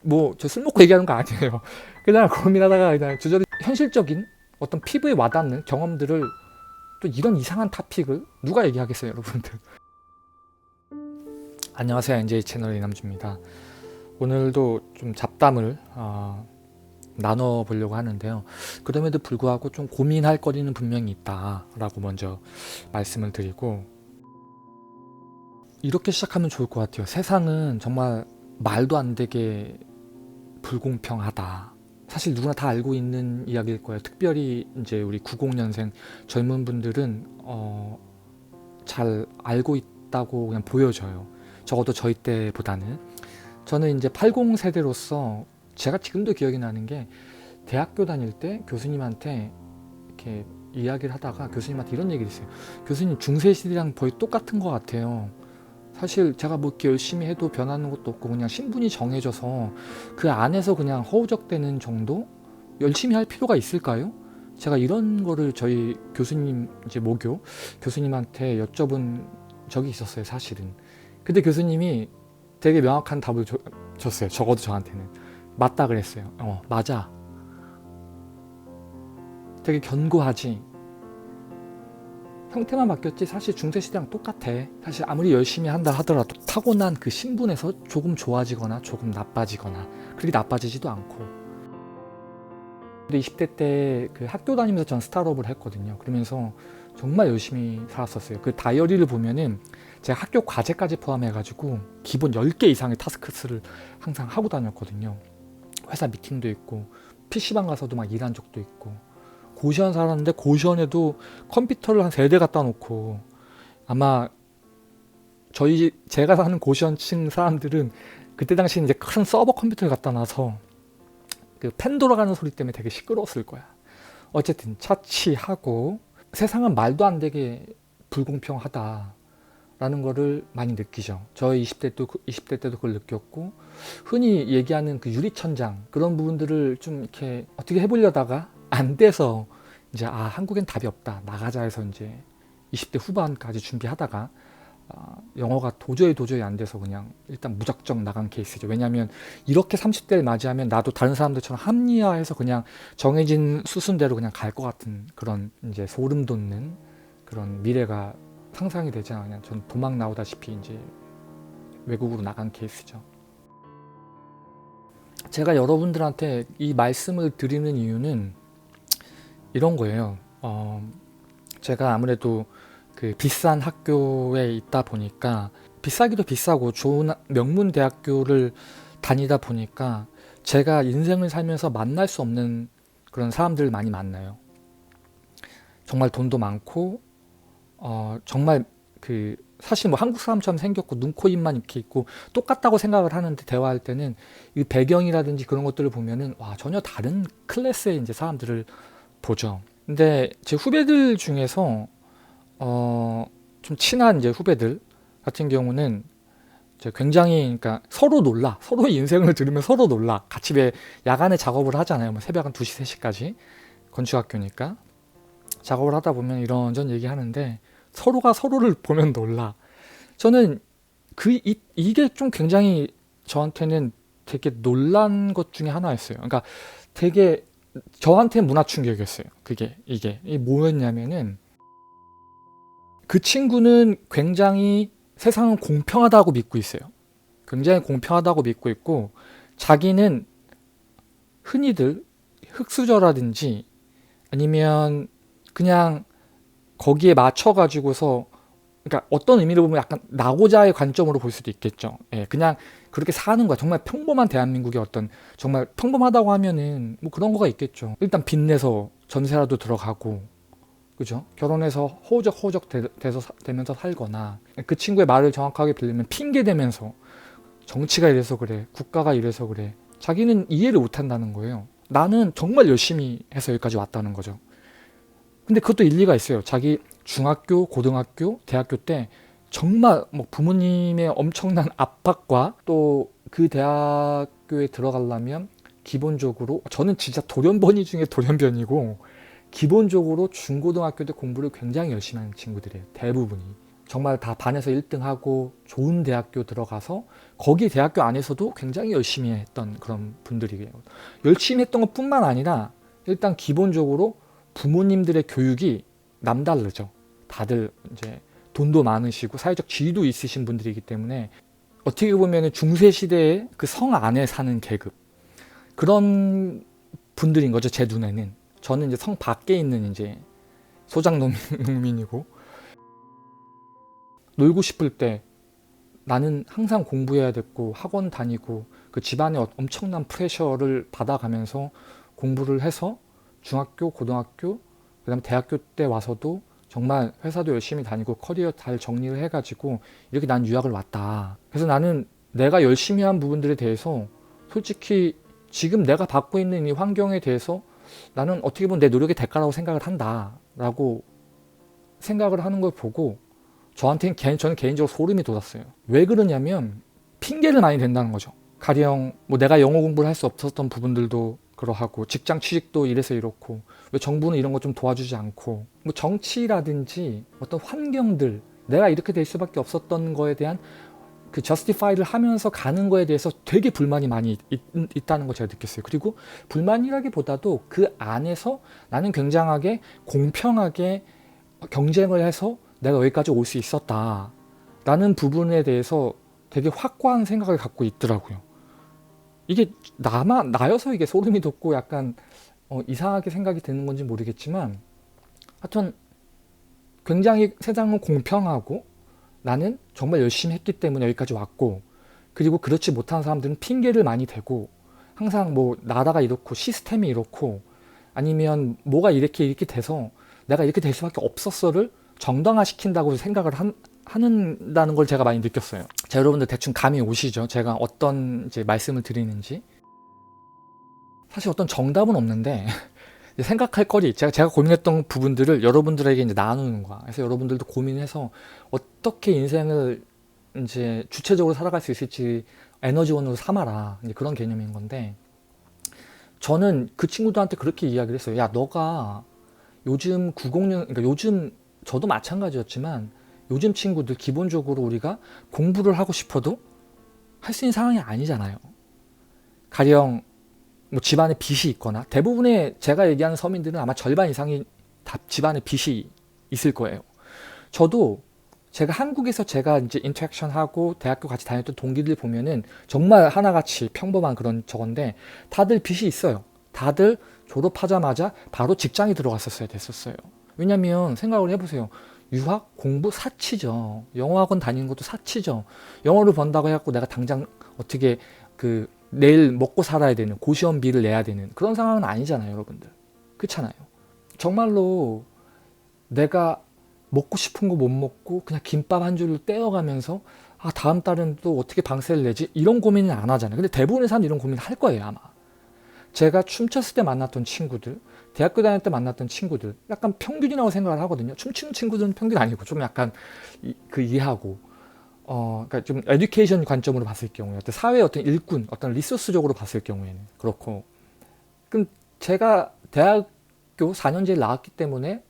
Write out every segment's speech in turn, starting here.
뭐 저 술 먹고 얘기하는 거 아니에요. 그냥 고민하다가 그냥 주저리 현실적인 어떤 피부에 와닿는 경험들을, 또 이런 이상한 타픽을 누가 얘기하겠어요, 여러분들. 안녕하세요, NJ 채널 이남주입니다. 오늘도 좀 잡담을 나눠보려고 하는데요. 그럼에도 불구하고 좀 고민할 거리는 분명히 있다라고 먼저 말씀을 드리고, 이렇게 시작하면 좋을 것 같아요. 세상은 정말 말도 안 되게 불공평하다. 사실 누구나 다 알고 있는 이야기일 거예요. 특별히 이제 우리 90년생 젊은 분들은 잘 알고 있다고 그냥 보여져요. 적어도 저희 때보다는. 저는 이제 80 세대로서 제가 지금도 기억이 나는 게, 대학교 다닐 때 교수님한테 이렇게 이야기를 하다가 교수님한테 이런 얘기를 했어요. 교수님, 중세 시대랑 거의 똑같은 것 같아요. 사실 제가 뭐 이렇게 열심히 해도 변하는 것도 없고 그냥 신분이 정해져서 그 안에서 그냥 허우적대는 정도? 열심히 할 필요가 있을까요? 제가 이런 거를 저희 교수님, 이제 모교 교수님한테 여쭤본 적이 있었어요, 사실은. 근데 교수님이 되게 명확한 답을 줬어요. 적어도 저한테는. 맞다 그랬어요. 맞아. 되게 견고하지. 형태만 바뀌었지 사실 중세시대랑 똑같아. 사실 아무리 열심히 한다 하더라도 타고난 그 신분에서 조금 좋아지거나 조금 나빠지거나, 그렇게 나빠지지도 않고. 근데 20대 때 그 학교 다니면서 전 스타트업을 했거든요. 그러면서 정말 열심히 살았었어요. 그 다이어리를 보면은 제가 학교 과제까지 포함해가지고 기본 10개 이상의 타스크스를 항상 하고 다녔거든요. 회사 미팅도 있고 PC방 가서도 막 일한 적도 있고. 고시원 살았는데 고시원에도 컴퓨터를 한 3대 갖다 놓고, 아마 제가 사는 고시원층 사람들은 그때 당시 이제 큰 서버 컴퓨터를 갖다 놔서 그 펜 돌아가는 소리 때문에 되게 시끄러웠을 거야. 어쨌든 차치하고 세상은 말도 안 되게 불공평하다라는 거를 많이 느끼죠. 저희 20대 때도 그걸 느꼈고, 흔히 얘기하는 그 유리천장, 그런 부분들을 좀 이렇게 어떻게 해보려다가 안 돼서 이제 한국엔 답이 없다, 나가자 해서 이제 20대 후반까지 준비하다가 영어가 도저히 안 돼서 그냥 일단 무작정 나간 케이스죠. 왜냐하면 이렇게 30대를 맞이하면 나도 다른 사람들처럼 합리화해서 그냥 정해진 수순대로 그냥 갈 것 같은 그런 이제 소름 돋는 그런 미래가 상상이 되자 그냥 전 도망 나오다시피 이제 외국으로 나간 케이스죠. 제가 여러분들한테 이 말씀을 드리는 이유는 이런 거예요. 제가 아무래도 그 비싼 학교에 있다 보니까, 비싸기도 비싸고 좋은 명문 대학교를 다니다 보니까 제가 인생을 살면서 만날 수 없는 그런 사람들을 많이 만나요. 정말 돈도 많고 정말 그 사실 뭐 한국 사람처럼 생겼고 눈, 코, 입만 이렇게 있고 똑같다고 생각을 하는데, 대화할 때는 이 배경이라든지 그런 것들을 보면은 와, 전혀 다른 클래스의 이제 사람들을 보죠. 근데 제 후배들 중에서 좀 친한 이제 후배들 같은 경우는 이제 굉장히, 그러니까 서로 놀라, 서로의 인생을 들으면 서로 놀라. 같이 왜 야간에 작업을 하잖아요. 뭐 새벽 한 2시, 3시까지 건축학교니까 작업을 하다 보면 이런저런 얘기하는데 서로가 서로를 보면 놀라. 저는 이게 좀 굉장히 저한테는 되게 놀란 것 중에 하나였어요. 그러니까 되게 저한테 문화 충격이었어요. 이게 뭐였냐면은, 그 친구는 굉장히 세상은 공평하다고 믿고 있어요. 굉장히 공평하다고 믿고 있고, 자기는 흔히들 흙수저라든지 아니면 그냥 거기에 맞춰가지고서, 그러니까 어떤 의미로 보면 약간 나고자의 관점으로 볼 수도 있겠죠. 예, 그냥 그렇게 사는 거야. 정말 평범한 대한민국의 어떤, 정말 평범하다고 하면은 뭐 그런 거가 있겠죠. 일단 빚내서 전세라도 들어가고, 그죠? 결혼해서 허우적 되면서 살거나, 그 친구의 말을 정확하게 빌리면 핑계 대면서 정치가 이래서 그래, 국가가 이래서 그래. 자기는 이해를 못 한다는 거예요. 나는 정말 열심히 해서 여기까지 왔다는 거죠. 근데 그것도 일리가 있어요. 자기 중학교, 고등학교, 대학교 때 정말 뭐 부모님의 엄청난 압박과, 또 그 대학교에 들어가려면 기본적으로, 저는 진짜 돌연변이 중에 돌연변이고, 기본적으로 중고등학교 때 공부를 굉장히 열심히 하는 친구들이에요. 대부분이. 정말 다 반에서 1등하고 좋은 대학교 들어가서 거기 대학교 안에서도 굉장히 열심히 했던 그런 분들이에요. 열심히 했던 것뿐만 아니라 일단 기본적으로 부모님들의 교육이 남다르죠. 다들 이제 돈도 많으시고 사회적 지위도 있으신 분들이기 때문에 어떻게 보면 중세 시대의 그 성 안에 사는 계급 그런 분들인 거죠. 제 눈에는. 저는 이제 성 밖에 있는 이제 소작농민이고 놀고 싶을 때 나는 항상 공부해야 됐고 학원 다니고 그 집안의 엄청난 프레셔를 받아가면서 공부를 해서 중학교, 고등학교, 그다음에 대학교 때 와서도 정말 회사도 열심히 다니고 커리어 잘 정리를 해가지고 이렇게 난 유학을 왔다. 그래서 나는 내가 열심히 한 부분들에 대해서 솔직히 지금 내가 받고 있는 이 환경에 대해서 나는 어떻게 보면 내 노력의 대가라고 생각을 한다 라고 생각을 하는 걸 보고 저는 개인적으로 소름이 돋았어요. 왜 그러냐면 핑계를 많이 댄다는 거죠. 가령 뭐 내가 영어 공부를 할 수 없었던 부분들도 그러하고 직장 취직도 이래서 이렇고 왜 정부는 이런 거 좀 도와주지 않고 뭐 정치라든지 어떤 환경들 내가 이렇게 될 수밖에 없었던 거에 대한 그 저스티파이를 하면서 가는 거에 대해서 되게 불만이 많이 있다는 걸 제가 느꼈어요. 그리고 불만이라기보다도 그 안에서 나는 굉장하게 공평하게 경쟁을 해서 내가 여기까지 올 수 있었다 라는 부분에 대해서 되게 확고한 생각을 갖고 있더라고요. 이게 나여서 이게 소름이 돋고 약간 이상하게 생각이 드는 건지 모르겠지만 하여튼 굉장히 세상은 공평하고 나는 정말 열심히 했기 때문에 여기까지 왔고 그리고 그렇지 못한 사람들은 핑계를 많이 대고 항상 뭐 나라가 이렇고 시스템이 이렇고 아니면 뭐가 이렇게 돼서 내가 이렇게 될 수밖에 없었어를 정당화시킨다고 생각을 하는다는 걸 제가 많이 느꼈어요. 자, 여러분들 대충 감이 오시죠? 제가 어떤 이제 말씀을 드리는지. 사실 어떤 정답은 없는데 생각할 거리, 제가 고민했던 부분들을 여러분들에게 이제 나누는 거야. 그래서 여러분들도 고민해서 어떻게 인생을 이제 주체적으로 살아갈 수 있을지 에너지원으로 삼아라. 이제 그런 개념인 건데 저는 그 친구들한테 그렇게 이야기를 했어요. 야, 너가 요즘 90년, 그러니까 요즘 저도 마찬가지였지만 요즘 친구들 기본적으로 우리가 공부를 하고 싶어도 할 수 있는 상황이 아니잖아요. 가령 뭐 집안에 빚이 있거나 대부분의 제가 얘기하는 서민들은 아마 절반 이상이 다 집안에 빚이 있을 거예요. 저도 제가 한국에서 제가 이제 인터랙션하고 대학교 같이 다녔던 동기들 보면은 정말 하나같이 평범한 그런 저건데 다들 빚이 있어요. 다들 졸업하자마자 바로 직장에 들어갔었어야 됐었어요. 왜냐면 생각을 해보세요. 유학, 공부 사치죠. 영어학원 다니는 것도 사치죠. 영어를 번다고 해갖고 내가 당장 어떻게 그 내일 먹고 살아야 되는 고시원비를 내야 되는 그런 상황은 아니잖아요, 여러분들. 그렇잖아요. 정말로 내가 먹고 싶은 거 못 먹고 그냥 김밥 한 줄을 떼어가면서 아 다음 달은 또 어떻게 방세를 내지 이런 고민은 안 하잖아요. 근데 대부분의 사람들이 이런 고민을 할 거예요, 아마. 제가 춤췄을 때 만났던 친구들, 대학교 다닐 때 만났던 친구들 약간 평균이라고 생각을 하거든요. 춤추는 친구들은 평균 아니고 좀 약간 이해하고 그러니까 좀 에듀케이션 관점으로 봤을 경우에 어떤 사회의 어떤 일꾼, 어떤 리소스적으로 봤을 경우에는 그렇고 그럼 제가 대학교 4년제를 나왔기 때문에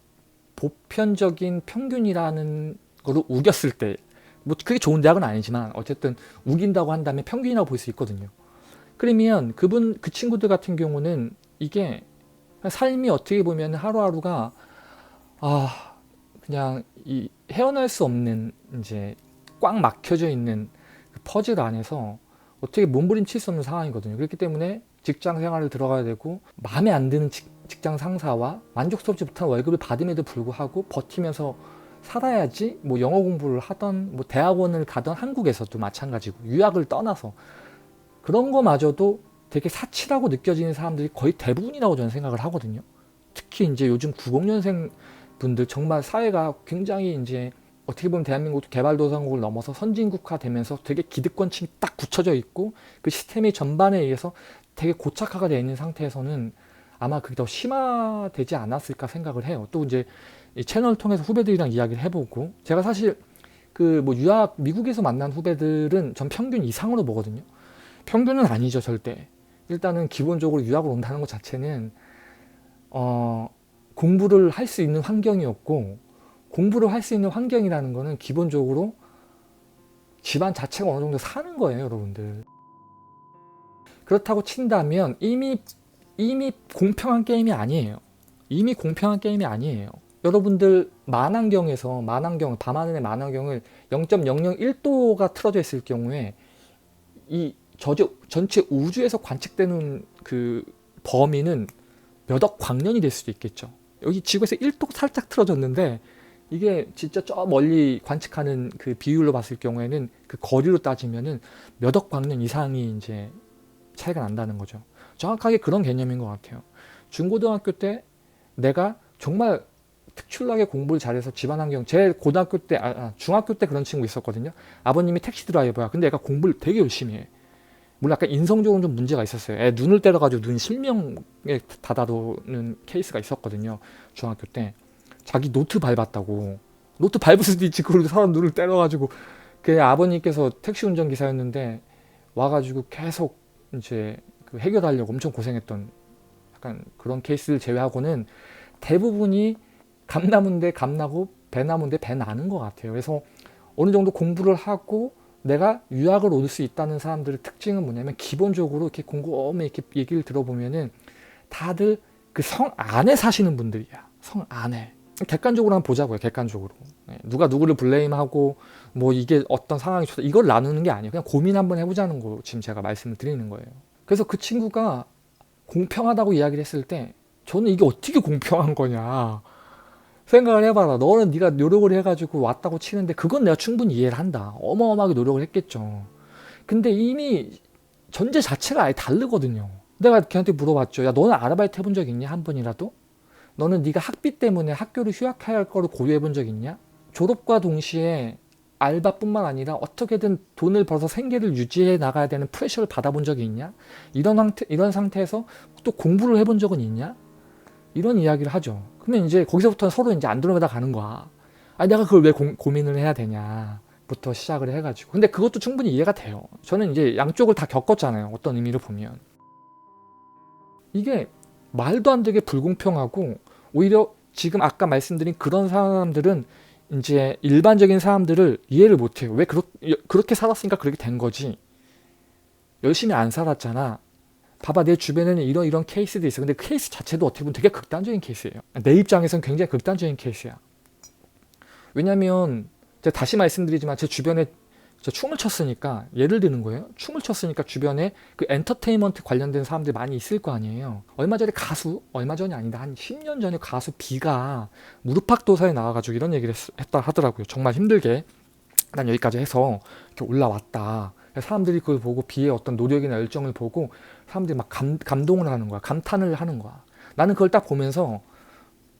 보편적인 평균이라는 거를 우겼을 때 뭐 그게 좋은 대학은 아니지만 어쨌든 우긴다고 한다면 평균이라고 볼 수 있거든요. 그러면 그 친구들 같은 경우는 이게 삶이 어떻게 보면 하루하루가 그냥 이 헤어날 수 없는 이제 꽉 막혀져 있는 그 퍼즐 안에서 어떻게 몸부림칠 수 없는 상황이거든요. 그렇기 때문에 직장 생활을 들어가야 되고 마음에 안 드는 직장 상사와 만족스럽지 못한 월급을 받음에도 불구하고 버티면서 살아야지 뭐 영어 공부를 하던 뭐 대학원을 가던 한국에서도 마찬가지고 유학을 떠나서 그런 거마저도 되게 사치라고 느껴지는 사람들이 거의 대부분이라고 저는 생각을 하거든요. 특히 이제 요즘 90년생 분들 정말 사회가 굉장히 이제 어떻게 보면 대한민국도 개발도상국을 넘어서 선진국화 되면서 되게 기득권층이 딱 굳혀져 있고 그 시스템이 전반에 의해서 되게 고착화가 되어 있는 상태에서는 아마 그게 더 심화되지 않았을까 생각을 해요. 또 이제 이 채널을 통해서 후배들이랑 이야기를 해보고 제가 사실 그 뭐 유학 미국에서 만난 후배들은 전 평균 이상으로 보거든요. 평균은 아니죠, 절대. 일단은 기본적으로 유학을 온다는 것 자체는 공부를 할 수 있는 환경이었고 공부를 할 수 있는 환경이라는 거는 기본적으로 집안 자체가 어느 정도 사는 거예요, 여러분들. 그렇다고 친다면 이미 공평한 게임이 아니에요. 이미 공평한 게임이 아니에요. 여러분들 밤하늘의 만환경을 0.001도가 틀어져 있을 경우에 이 전체 우주에서 관측되는 그 범위는 몇 억 광년이 될 수도 있겠죠. 여기 지구에서 1도 살짝 틀어졌는데 이게 진짜 저 멀리 관측하는 그 비율로 봤을 경우에는 그 거리로 따지면은 몇 억 광년 이상이 이제 차이가 난다는 거죠. 정확하게 그런 개념인 것 같아요. 중고등학교 때 내가 정말 특출나게 공부를 잘해서 집안 환경, 제 고등학교 때, 중학교 때 그런 친구 있었거든요. 아버님이 택시 드라이버야. 근데 애가 공부를 되게 열심히 해. 물론 약간 인성적으로 좀 문제가 있었어요. 애 눈을 때려가지고 눈 실명에 다다르는 케이스가 있었거든요. 중학교 때. 자기 노트 밟았다고. 노트 밟을 수도 있지. 그걸로 사람 눈을 때려가지고. 그 아버님께서 택시 운전기사였는데 와가지고 계속 이제 그 해결하려고 엄청 고생했던 약간 그런 케이스를 제외하고는 대부분이 감 나문데 감 나고 배 나문데 배 나는 것 같아요. 그래서 어느 정도 공부를 하고 내가 유학을 올 수 있다는 사람들의 특징은 뭐냐면 기본적으로 이렇게 곰곰이 이렇게 얘기를 들어보면은 다들 그 성 안에 사시는 분들이야. 성 안에. 객관적으로 한번 보자고요. 객관적으로. 누가 누구를 블레임하고 뭐 이게 어떤 상황이 좋다. 이걸 나누는 게 아니에요. 그냥 고민 한번 해보자는 거 지금 제가 말씀을 드리는 거예요. 그래서 그 친구가 공평하다고 이야기를 했을 때 저는 이게 어떻게 공평한 거냐. 생각을 해봐라. 너는 네가 노력을 해가지고 왔다고 치는데 그건 내가 충분히 이해를 한다. 어마어마하게 노력을 했겠죠. 근데 이미 전제 자체가 아예 다르거든요. 내가 걔한테 물어봤죠. 야, 너는 아르바이트 해본 적 있냐? 한 번이라도? 너는 네가 학비 때문에 학교를 휴학해야 할 거를 고려해 본 적 있냐? 졸업과 동시에 알바뿐만 아니라 어떻게든 돈을 벌어서 생계를 유지해 나가야 되는 프레셔를 받아본 적이 있냐? 이런 상태에서 또 공부를 해본 적은 있냐? 이런 이야기를 하죠. 그러면 이제 거기서부터 서로 이제 안드로메다 가는 거야. 아니, 내가 그걸 왜 고민을 해야 되냐. 부터 시작을 해가지고. 근데 그것도 충분히 이해가 돼요. 저는 이제 양쪽을 다 겪었잖아요. 어떤 의미로 보면. 이게 말도 안 되게 불공평하고 오히려 지금 아까 말씀드린 그런 사람들은 이제 일반적인 사람들을 이해를 못해요. 왜 그렇게 살았으니까 그렇게 된 거지. 열심히 안 살았잖아. 봐봐, 내 주변에는 이런 케이스도 있어. 근데 그 케이스 자체도 어떻게 보면 되게 극단적인 케이스예요. 내 입장에서는 굉장히 극단적인 케이스야. 왜냐면 제가 다시 말씀드리지만 제 주변에 저 춤을 췄으니까 예를 드는 거예요. 춤을 췄으니까 주변에 그 엔터테인먼트 관련된 사람들이 많이 있을 거 아니에요. 얼마 전이 아니다. 한 10년 전에 가수 B가 무릎팍도사에 나와가지고 이런 얘기를 했다 하더라고요. 정말 힘들게 난 여기까지 해서 이렇게 올라왔다. 사람들이 그걸 보고 B의 어떤 노력이나 열정을 보고 사람들이 막 감동을 하는 거야. 감탄을 하는 거야. 나는 그걸 딱 보면서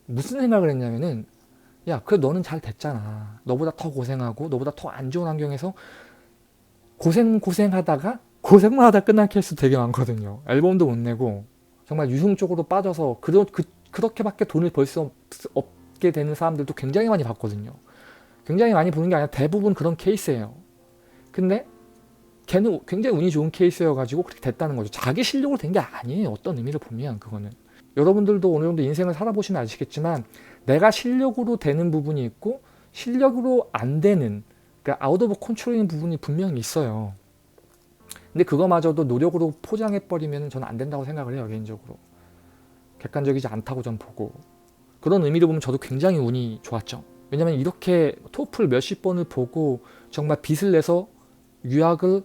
무슨 생각을 했냐면은 야, 그래 너는 잘 됐잖아. 너보다 더 고생하고 너보다 더 안 좋은 환경에서 고생하다가 고생만 하다 끝난 케이스 되게 많거든요. 앨범도 못 내고 정말 유흥 쪽으로 빠져서 그렇게밖에 돈을 벌 수 없게 되는 사람들도 굉장히 많이 봤거든요. 굉장히 많이 보는 게 아니라 대부분 그런 케이스예요. 근데 걔는 굉장히 운이 좋은 케이스여가지고 그렇게 됐다는 거죠. 자기 실력으로 된 게 아니에요. 어떤 의미로 보면 그거는. 여러분들도 어느 정도 인생을 살아보시면 아시겠지만 내가 실력으로 되는 부분이 있고 실력으로 안 되는 그러니까 아웃 오브 컨트롤인 부분이 분명히 있어요. 근데 그거마저도 노력으로 포장해버리면 저는 안 된다고 생각을 해요. 개인적으로. 객관적이지 않다고 전 보고. 그런 의미로 보면 저도 굉장히 운이 좋았죠. 왜냐면 이렇게 토플 몇십 번을 보고 정말 빚을 내서 유학을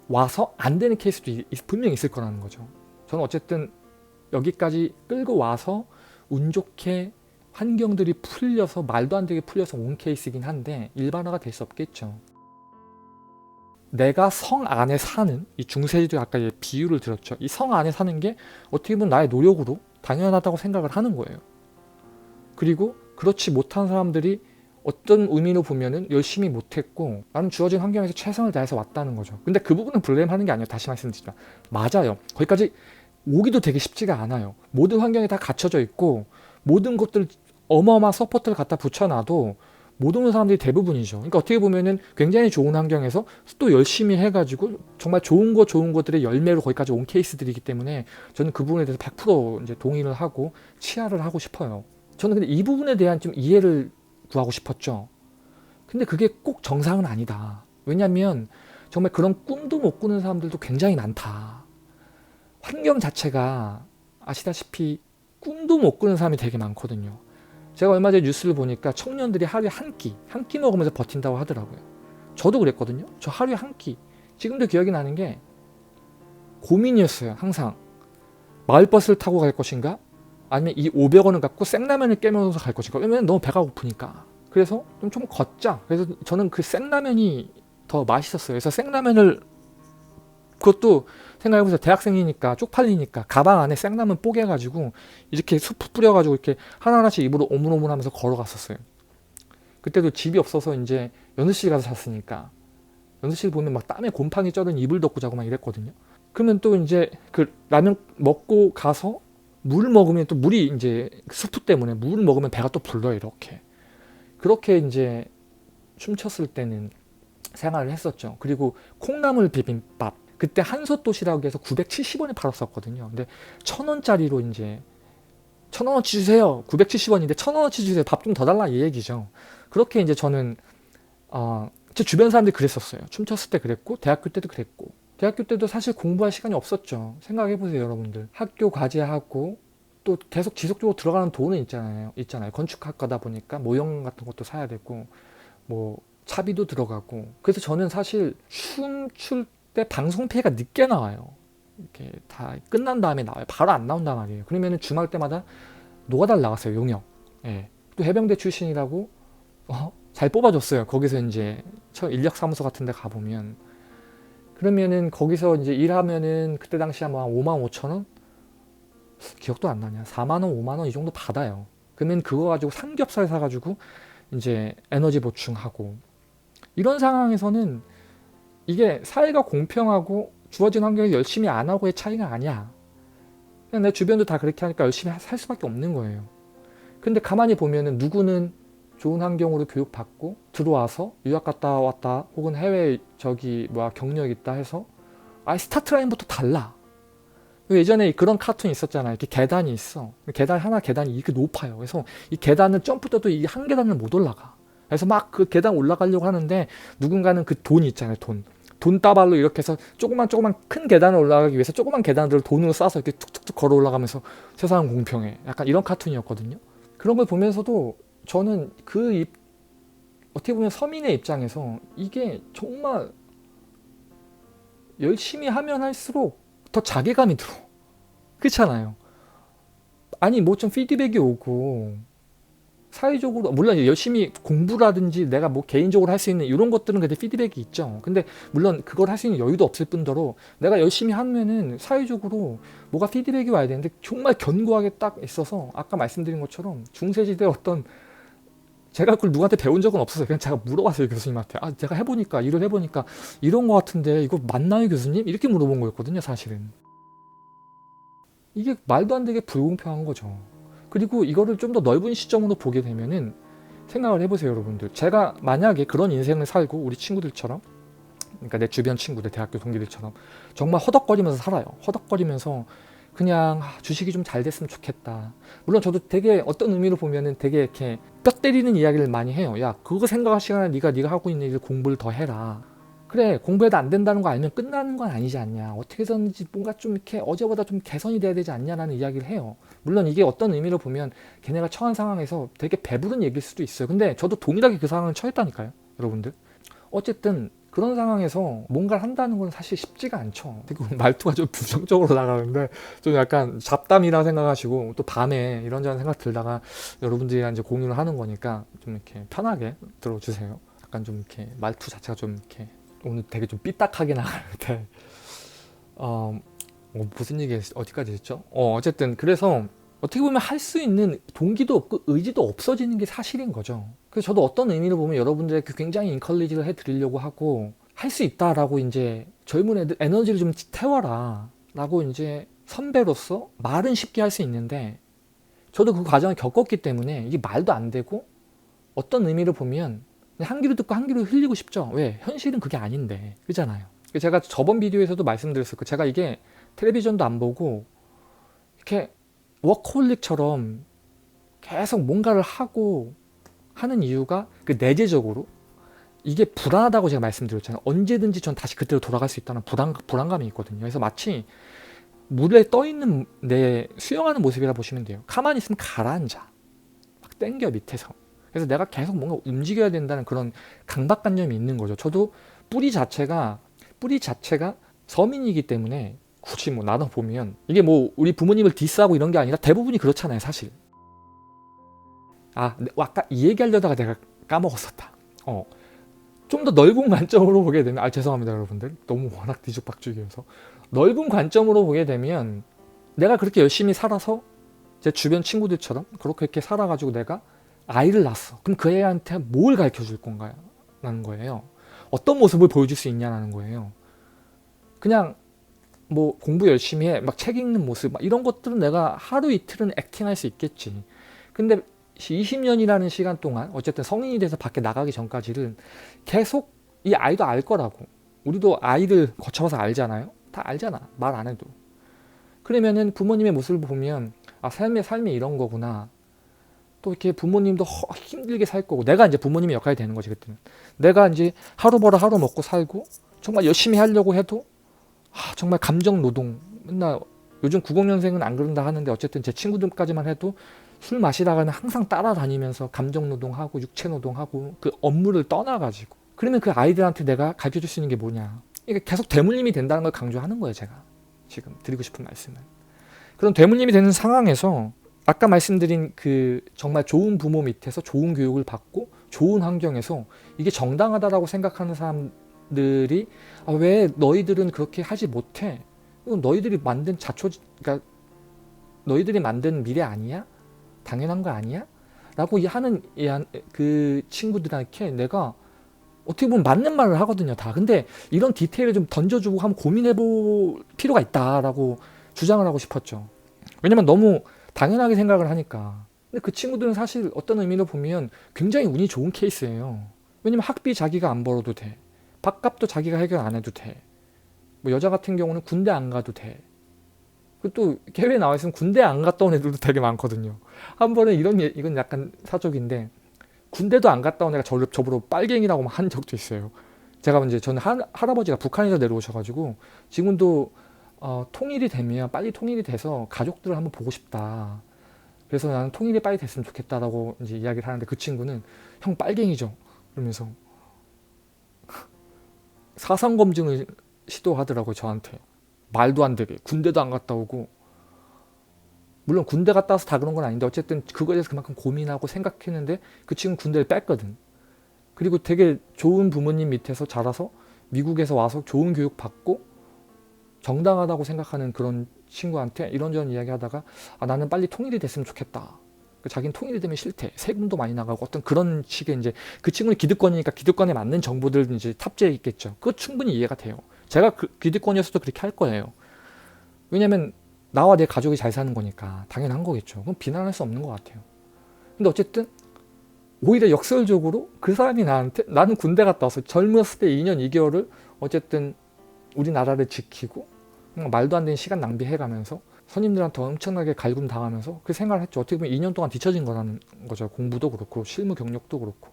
와서 안 되는 케이스도 분명히 있을 거라는 거죠. 저는 어쨌든 여기까지 끌고 와서 운 좋게 환경들이 풀려서 말도 안 되게 풀려서 온 케이스이긴 한데 일반화가 될 수 없겠죠. 내가 성 안에 사는 이 중세시대 아까 비유를 들었죠. 이 성 안에 사는 게 어떻게 보면 나의 노력으로 당연하다고 생각을 하는 거예요. 그리고 그렇지 못한 사람들이 어떤 의미로 보면은 열심히 못했고 나는 주어진 환경에서 최선을 다해서 왔다는 거죠. 근데 그 부분은 블레임하는 게 아니에요. 다시 말씀드리지만 맞아요. 거기까지 오기도 되게 쉽지가 않아요. 모든 환경이 다 갖춰져 있고 모든 것들 어마어마한 서포트를 갖다 붙여놔도 못 오는 사람들이 대부분이죠. 그러니까 어떻게 보면은 굉장히 좋은 환경에서 또 열심히 해가지고 정말 좋은 것들의 열매로 거기까지 온 케이스들이기 때문에 저는 그 부분에 대해서 100% 이제 동의를 하고 치하를 하고 싶어요. 저는 근데 이 부분에 대한 좀 이해를 구하고 싶었죠. 근데 그게 꼭 정상은 아니다. 왜냐면 정말 그런 꿈도 못 꾸는 사람들도 굉장히 많다. 환경 자체가 아시다시피 꿈도 못 꾸는 사람이 되게 많거든요. 제가 얼마 전에 뉴스를 보니까 청년들이 하루에 한 끼 먹으면서 버틴다고 하더라고요. 저도 그랬거든요. 저 하루에 한 끼. 지금도 기억이 나는 게 고민이었어요. 항상 마을버스를 타고 갈 것인가? 아니면 이 500원을 갖고 생라면을 깨면서 갈 것인가? 왜냐면 너무 배가 고프니까. 그래서 좀 걷자. 그래서 저는 그 생라면이 더 맛있었어요. 그래서 생라면을, 그것도 생각해보세요. 대학생이니까 쪽팔리니까 가방 안에 생라면 뽀개가지고 이렇게 수프 뿌려가지고 이렇게 하나하나씩 입으로 오물오물하면서 걸어갔었어요. 그때도 집이 없어서 이제 연습실 가서 잤으니까, 연습실 보면 막 땀에 곰팡이 쪄든 이불 덮고 자고 막 이랬거든요. 그러면 또 이제 그 라면 먹고 가서 물 먹으면 또 물이 이제 수프 때문에 물 먹으면 배가 또 불러요. 이렇게 그렇게 이제 춤췄을 때는 생활을 했었죠. 그리고 콩나물 비빔밥, 그때 한솥도시락에서 해서 970원에 팔았었거든요. 근데 1,000원짜리로 이제 1,000원어치 주세요. 970원인데 1,000원어치 주세요. 밥 좀 더 달라 이 얘기죠. 그렇게 이제 저는 제 주변 사람들이 그랬었어요. 춤췄을 때 그랬고 대학교 때도 그랬고. 대학교 때도 사실 공부할 시간이 없었죠. 생각해보세요, 여러분들. 학교 과제하고 또 계속 지속적으로 들어가는 돈은 있잖아요. 건축학과다 보니까 모형 같은 것도 사야 되고 뭐 차비도 들어가고. 그래서 저는 사실 춤출 때 방송페이가 늦게 나와요. 이렇게 다 끝난 다음에 나와요. 바로 안 나온단 말이에요. 그러면은 주말 때마다 노가다를 나갔어요. 용역. 예. 또 해병대 출신이라고 잘 뽑아줬어요. 거기서 이제 인력사무소 같은 데 가보면, 그러면은 거기서 이제 일하면은 그때 당시 아마 5만 5천 원? 기억도 안 나냐. 4만 원, 5만 원 이 정도 받아요. 그러면 그거 가지고 삼겹살 사가지고 이제 에너지 보충하고. 이런 상황에서는 이게 사회가 공평하고 주어진 환경에 열심히 안 하고의 차이가 아니야. 그냥 내 주변도 다 그렇게 하니까 열심히 살 수밖에 없는 거예요. 근데 가만히 보면은 누구는 좋은 환경으로 교육받고 들어와서 유학 갔다 왔다 혹은 해외 경력 있다 해서 아예 스타트 라인부터 달라. 예전에 그런 카툰이 있었잖아요. 이렇게 계단이 있어. 계단이 이렇게 높아요. 그래서 이 계단을 점프 떠도 이 한 계단을 못 올라가. 그래서 막 그 계단 올라가려고 하는데 누군가는 그 돈 있잖아요. 돈다발로 이렇게 해서 조그만 큰 계단을 올라가기 위해서 조그만 계단들을 돈으로 싸서 이렇게 툭툭툭 걸어 올라가면서 세상은 공평해. 약간 이런 카툰이었거든요. 그런 걸 보면서도 저는 어떻게 보면 서민의 입장에서 이게 정말 열심히 하면 할수록 더 자괴감이 들어. 그렇잖아요. 아니 뭐 좀 피드백이 오고 사회적으로 물론 열심히 공부라든지 내가 뭐 개인적으로 할 수 있는 이런 것들은 그래도 피드백이 있죠. 근데 물론 그걸 할 수 있는 여유도 없을 뿐더러 내가 열심히 하면은 사회적으로 뭐가 피드백이 와야 되는데 정말 견고하게 딱 있어서 아까 말씀드린 것처럼 중세시대 어떤, 제가 그걸 누구한테 배운 적은 없었어요. 그냥 제가 물어봤어요, 교수님한테. 제가 일을 해보니까 이런 거 같은데 이거 맞나요, 교수님? 이렇게 물어본 거였거든요, 사실은. 이게 말도 안 되게 불공평한 거죠. 그리고 이거를 좀 더 넓은 시점으로 보게 되면은 생각을 해보세요, 여러분들. 제가 만약에 그런 인생을 살고 우리 친구들처럼, 그러니까 내 주변 친구들, 대학교 동기들처럼 정말 허덕거리면서 살아요. 허덕거리면서 그냥 주식이 좀 잘 됐으면 좋겠다. 물론 저도 되게 어떤 의미로 보면은 되게 이렇게 뼈 때리는 이야기를 많이 해요. 야, 그거 생각할 시간에 네가 하고 있는 일 공부를 더 해라. 그래, 공부해도 안 된다는 거 알면 끝나는 건 아니지 않냐. 어떻게 해서든지 뭔가 좀 이렇게 어제보다 좀 개선이 돼야 되지 않냐라는 이야기를 해요. 물론 이게 어떤 의미로 보면 걔네가 처한 상황에서 되게 배부른 얘기일 수도 있어요. 근데 저도 동일하게 그 상황을 처했다니까요, 여러분들. 어쨌든 그런 상황에서 뭔가를 한다는 건 사실 쉽지가 않죠. 말투가 좀 부정적으로 나가는데 좀 약간 잡담이라 생각하시고 또 밤에 이런저런 생각 들다가 여러분들이랑 이제 공유를 하는 거니까 좀 이렇게 편하게 들어주세요. 약간 좀 이렇게 말투 자체가 좀 이렇게 오늘 되게 좀 삐딱하게 나가는데 무슨 얘기 어디까지 했죠? 어쨌든 그래서 어떻게 보면 할 수 있는 동기도 없고 의지도 없어지는 게 사실인 거죠. 그래서 저도 어떤 의미로 보면 여러분들에게 굉장히 인컬리지를 해드리려고 하고 할 수 있다라고 이제 젊은 애들 에너지를 좀 태워라 라고 이제 선배로서 말은 쉽게 할 수 있는데 저도 그 과정을 겪었기 때문에 이게 말도 안 되고 어떤 의미로 보면 한 귀로 듣고 한 귀로 흘리고 싶죠. 왜? 현실은 그게 아닌데. 그잖아요. 제가 저번 비디오에서도 말씀드렸을 거예요. 제가 이게 텔레비전도 안 보고 이렇게 워커홀릭처럼 계속 뭔가를 하고 하는 이유가 그 내재적으로 이게 불안하다고 제가 말씀드렸잖아요. 언제든지 전 다시 그때로 돌아갈 수 있다는 불안감이 있거든요. 그래서 마치 물에 떠 있는 내 수영하는 모습이라 보시면 돼요. 가만히 있으면 가라앉아. 막 땡겨 밑에서. 그래서 내가 계속 뭔가 움직여야 된다는 그런 강박관념이 있는 거죠. 저도 뿌리 자체가 서민이기 때문에 굳이 뭐 나눠 보면 이게 뭐 우리 부모님을 디스하고 이런 게 아니라 대부분이 그렇잖아요, 사실. 아까 이 얘기하려다가 내가 까먹었었다. 좀 더 넓은 관점으로 보게 되면 죄송합니다 여러분들, 너무 워낙 뒤죽박죽이어서. 넓은 관점으로 보게 되면 내가 그렇게 열심히 살아서 제 주변 친구들처럼 그렇게 살아가지고 내가 아이를 낳았어. 그럼 그 애한테 뭘 가르쳐 줄 건가요? 라는 거예요. 어떤 모습을 보여줄 수 있냐라는 거예요. 그냥 뭐 공부 열심히 해, 막 책 읽는 모습, 막 이런 것들은 내가 하루 이틀은 액팅할 수 있겠지. 근데 20년이라는 시간 동안 어쨌든 성인이 돼서 밖에 나가기 전까지는 계속 이 아이도 알 거라고. 우리도 아이들 거쳐서 알잖아요. 다 알잖아, 말 안 해도. 그러면은 부모님의 모습을 보면 삶이 이런 거구나. 또 이렇게 부모님도 힘들게 살 거고, 내가 이제 부모님의 역할이 되는 거지 그때는. 내가 이제 하루 벌어 하루 먹고 살고 정말 열심히 하려고 해도 정말 감정 노동, 맨날 요즘 90년생은 안 그런다 하는데 어쨌든 제 친구들까지만 해도 술 마시다가는 항상 따라다니면서 감정 노동하고 육체 노동하고 그 업무를 떠나가지고. 그러면 그 아이들한테 내가 가르쳐줄 수 있는 게 뭐냐, 이게 계속 대물림이 된다는 걸 강조하는 거예요. 제가 지금 드리고 싶은 말씀은, 그런 대물림이 되는 상황에서 아까 말씀드린 그 정말 좋은 부모 밑에서 좋은 교육을 받고 좋은 환경에서 이게 정당하다라고 생각하는 사람들이 왜 너희들은 그렇게 하지 못해? 이건 너희들이 만든 그러니까 너희들이 만든 미래 아니야? 당연한 거 아니야? 라고 하는 그 친구들한테 내가 어떻게 보면 맞는 말을 하거든요, 다. 근데 이런 디테일을 좀 던져주고 한번 고민해볼 필요가 있다라고 주장을 하고 싶었죠. 왜냐면 너무 당연하게 생각을 하니까. 근데 그 친구들은 사실 어떤 의미로 보면 굉장히 운이 좋은 케이스예요. 왜냐면 학비 자기가 안 벌어도 돼. 밥값도 자기가 해결 안 해도 돼. 뭐 여자 같은 경우는 군대 안 가도 돼. 그리고 또 해외에 나와 있으면 군대 안 갔다 온 애들도 되게 많거든요. 한 번은 이건 약간 사족인데, 군대도 안 갔다 온 애가 저보고 빨갱이라고 한 적도 있어요. 제가 이제 저는 할아버지가 북한에서 내려오셔가지고 지금도 통일이 되면 빨리 통일이 돼서 가족들을 한번 보고 싶다. 그래서 나는 통일이 빨리 됐으면 좋겠다라고 이제 이야기를 하는데, 그 친구는 형 빨갱이죠. 그러면서 사상 검증을 시도하더라고요, 저한테. 말도 안 되게 군대도 안 갔다 오고. 물론 군대 갔다 와서 다 그런 건 아닌데 어쨌든 그거에 대해서 그만큼 고민하고 생각했는데 그 친구는 군대를 뺐거든. 그리고 되게 좋은 부모님 밑에서 자라서 미국에서 와서 좋은 교육 받고 정당하다고 생각하는 그런 친구한테 이런저런 이야기하다가 나는 빨리 통일이 됐으면 좋겠다. 자기는 통일이 되면 싫대. 세금도 많이 나가고 어떤 그런 식의, 이제 그 친구는 기득권이니까 기득권에 맞는 정보들 이제 탑재해 있겠죠. 그거 충분히 이해가 돼요. 제가 그 기득권이었어도 그렇게 할 거예요. 왜냐면 나와 내 가족이 잘 사는 거니까 당연한 거겠죠. 그럼 비난할 수 없는 것 같아요. 근데 어쨌든 오히려 역설적으로 그 사람이 나한테, 나는 군대 갔다 와서 젊었을 때 2년 2개월을 어쨌든 우리나라를 지키고 말도 안 되는 시간 낭비해가면서 선임들한테 엄청나게 갈굼 당하면서 그 생각을 했죠. 어떻게 보면 2년 동안 뒤처진 거라는 거죠. 공부도 그렇고 실무 경력도 그렇고.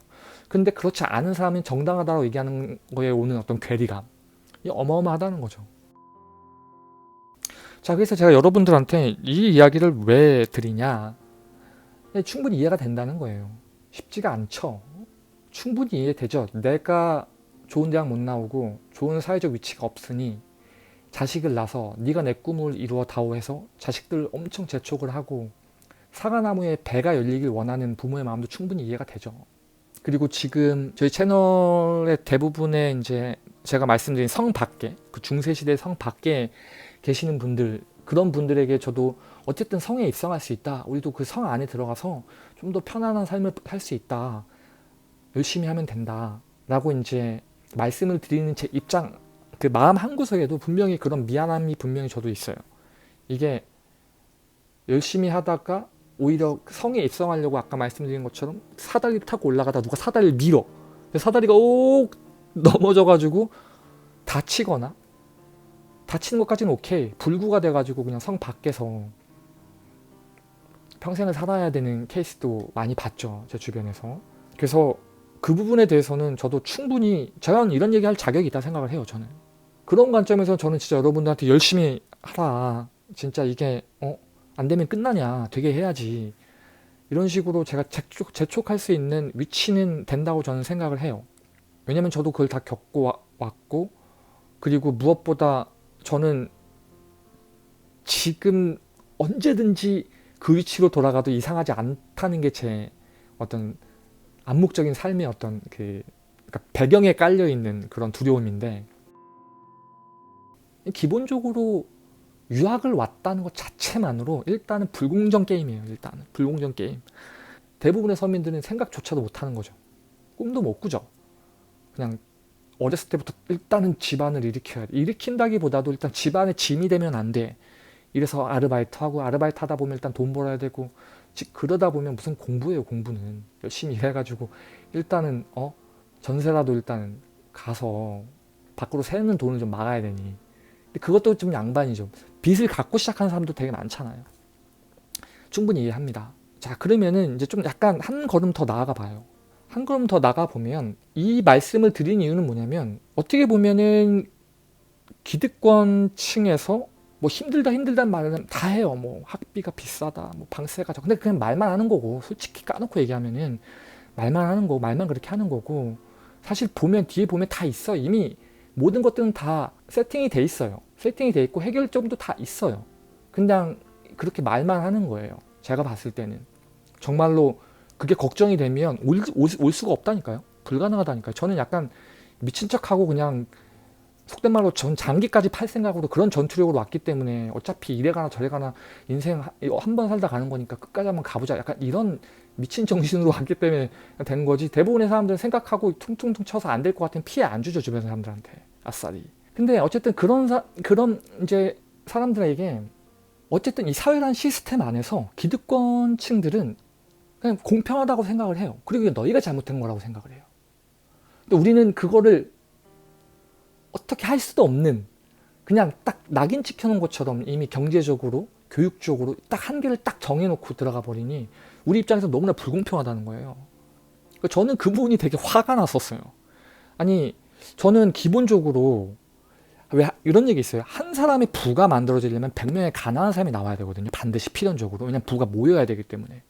근데 그렇지 않은 사람이 정당하다고 얘기하는 거에 오는 어떤 괴리감, 이 어마어마하다는 거죠. 자, 그래서 제가 여러분들한테 이 이야기를 왜 드리냐, 충분히 이해가 된다는 거예요. 쉽지가 않죠. 충분히 이해되죠. 내가 좋은 대학 못 나오고 좋은 사회적 위치가 없으니 자식을 낳아서 네가 내 꿈을 이루어 다오 해서 자식들 엄청 재촉을 하고 사과나무에 배가 열리길 원하는 부모의 마음도 충분히 이해가 되죠. 그리고 지금 저희 채널의 대부분의 이제 제가 말씀드린 성 밖에, 그 중세시대 성 밖에 계시는 분들, 그런 분들에게 저도 어쨌든 성에 입성할 수 있다. 우리도 그 성 안에 들어가서 좀 더 편안한 삶을 살 수 있다. 열심히 하면 된다. 라고 이제 말씀을 드리는 제 입장, 그 마음 한구석에도 분명히 그런 미안함이 분명히 저도 있어요. 이게 열심히 하다가 오히려 성에 입성하려고 아까 말씀드린 것처럼 사다리 타고 올라가다 누가 사다리를 밀어. 사다리가 옥 넘어져가지고 다치거나, 다치는 것까지는 오케이. 불구가 돼가지고 그냥 성 밖에서 평생을 살아야 되는 케이스도 많이 봤죠. 제 주변에서. 그래서 그 부분에 대해서는 저도 충분히 저는 이런 얘기할 자격이 있다 생각을 해요. 저는 그런 관점에서 저는 진짜 여러분들한테 열심히 하라, 진짜 이게 안 되면 끝나냐, 되게 해야지, 이런 식으로 제가 재촉할 수 있는 위치는 된다고 저는 생각을 해요. 왜냐면 저도 그걸 다 겪고 왔고, 그리고 무엇보다 저는 지금 언제든지 그 위치로 돌아가도 이상하지 않다는 게 제 어떤 암묵적인 삶의 어떤 그러니까 배경에 깔려있는 그런 두려움인데, 기본적으로 유학을 왔다는 것 자체만으로 일단은 불공정 게임이에요. 일단은 불공정 게임. 대부분의 서민들은 생각조차도 못하는 거죠. 꿈도 못 꾸죠. 그냥 어렸을 때부터 일단은 집안을 일으킨다기보다도 일단 집안의 짐이 되면 안 돼. 이래서 아르바이트하고, 아르바이트 하다 보면 일단 돈 벌어야 되고, 그러다 보면 무슨 공부예요. 공부는 열심히 일해가지고 일단은 전세라도 일단 가서 밖으로 새는 돈을 좀 막아야 되니. 근데 그것도 좀 양반이죠. 빚을 갖고 시작하는 사람도 되게 많잖아요. 충분히 이해합니다. 자, 그러면은 이제 좀 약간 한 걸음 더 나아가 봐요. 한 걸음 더 나가 보면 이 말씀을 드린 이유는 뭐냐면, 어떻게 보면은 기득권층에서 뭐 힘들다는 말은 다 해요. 뭐 학비가 비싸다, 뭐 방세가 저. 근데 그냥 말만 하는 거고, 솔직히 까놓고 얘기하면은 말만 하는 거고, 말만 그렇게 하는 거고, 사실 보면 뒤에 보면 다 있어. 이미 모든 것들은 다 세팅이 돼 있어요. 세팅이 돼 있고 해결점도 다 있어요. 그냥 그렇게 말만 하는 거예요. 제가 봤을 때는 정말로 그게 걱정이 되면 올 수가 없다니까요. 불가능하다니까요. 저는 약간 미친 척하고 그냥 속된 말로 전 장기까지 팔 생각으로 그런 전투력으로 왔기 때문에, 어차피 이래 가나 저래 가나 인생 한 번 살다 가는 거니까 끝까지 한번 가보자, 약간 이런 미친 정신으로 왔기 때문에 된 거지. 대부분의 사람들은 생각하고 퉁퉁퉁 쳐서 안 될 것 같으면 피해 안 주죠, 주변 사람들한테 아싸리. 근데 어쨌든 그런 이제 사람들에게 어쨌든 이 사회라는 시스템 안에서 기득권층들은 그냥 공평하다고 생각을 해요. 그리고 이게 너희가 잘못된 거라고 생각을 해요. 근데 우리는 그거를 어떻게 할 수도 없는, 그냥 딱 낙인 찍혀놓은 것처럼 이미 경제적으로, 교육적으로 딱 한계를 딱 정해놓고 들어가 버리니 우리 입장에서 너무나 불공평하다는 거예요. 저는 그 부분이 되게 화가 났었어요. 아니, 저는 기본적으로 왜 이런 얘기 있어요. 한 사람의 부가 만들어지려면 100명의 가난한 사람이 나와야 되거든요. 반드시 필연적으로. 왜냐면 부가 모여야 되기 때문에.